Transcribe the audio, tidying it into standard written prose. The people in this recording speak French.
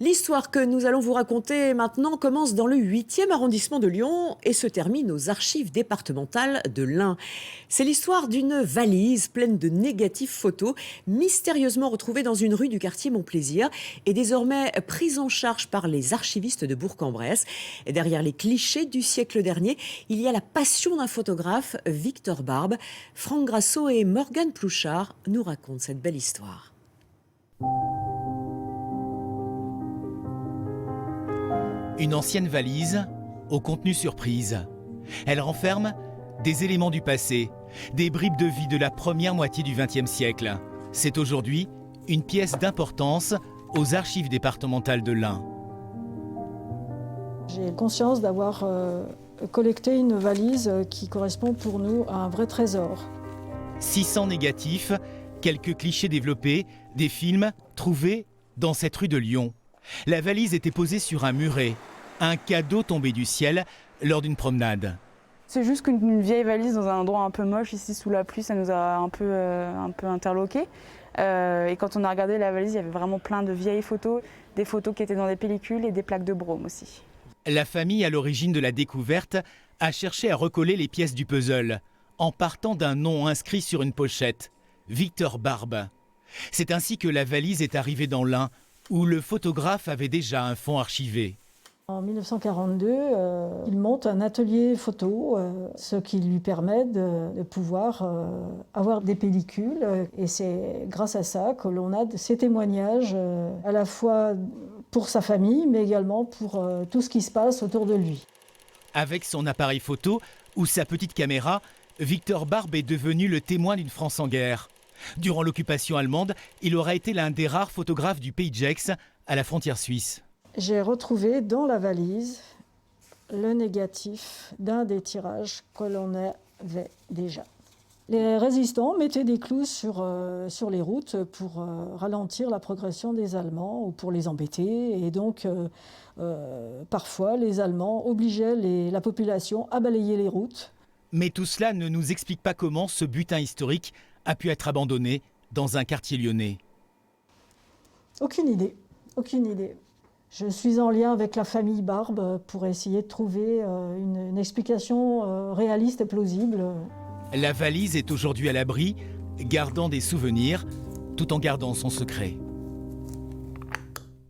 L'histoire que nous allons vous raconter maintenant commence dans le 8e arrondissement de Lyon et se termine aux archives départementales de l'Ain. C'est l'histoire d'une valise pleine de négatifs photos, mystérieusement retrouvée dans une rue du quartier Montplaisir et désormais prise en charge par les archivistes de Bourg-en-Bresse. Et derrière les clichés du siècle dernier, il y a la passion d'un photographe, Victor Barbe. Franck Grasso et Morgane Plouchard nous racontent cette belle histoire. Une ancienne valise au contenu surprise. Elle renferme des éléments du passé, des bribes de vie de la première moitié du XXe siècle. C'est aujourd'hui une pièce d'importance aux archives départementales de l'Ain. J'ai conscience d'avoir collecté une valise qui correspond pour nous à un vrai trésor. 600 négatifs, quelques clichés développés, des films trouvés dans cette rue de Lyon. La valise était posée sur un muret, un cadeau tombé du ciel lors d'une promenade. C'est juste qu'une vieille valise dans un endroit un peu moche, ici sous la pluie, ça nous a un peu interloqués. Et quand on a regardé la valise, il y avait vraiment plein de vieilles photos, des photos qui étaient dans des pellicules et des plaques de Brome aussi. La famille à l'origine de la découverte a cherché à recoller les pièces du puzzle en partant d'un nom inscrit sur une pochette, Victor Barbe. C'est ainsi que la valise est arrivée dans l'Ain, où le photographe avait déjà un fonds archivé. En 1942, il monte un atelier photo, ce qui lui permet de pouvoir avoir des pellicules. Et c'est grâce à ça que l'on a ces témoignages, à la fois pour sa famille, mais également pour tout ce qui se passe autour de lui. Avec son appareil photo ou sa petite caméra, Victor Barbe est devenu le témoin d'une France en guerre. Durant l'occupation allemande, il aura été l'un des rares photographes du Pays de Gex à la frontière suisse. J'ai retrouvé dans la valise le négatif d'un des tirages que l'on avait déjà. Les résistants mettaient des clous sur les routes pour ralentir la progression des Allemands ou pour les embêter. Et donc, parfois, les Allemands obligeaient la population à balayer les routes. Mais tout cela ne nous explique pas comment ce butin historique a pu être abandonné dans un quartier lyonnais. Aucune idée, aucune idée. Je suis en lien avec la famille Barbe pour essayer de trouver une explication réaliste et plausible. La valise est aujourd'hui à l'abri, gardant des souvenirs tout en gardant son secret.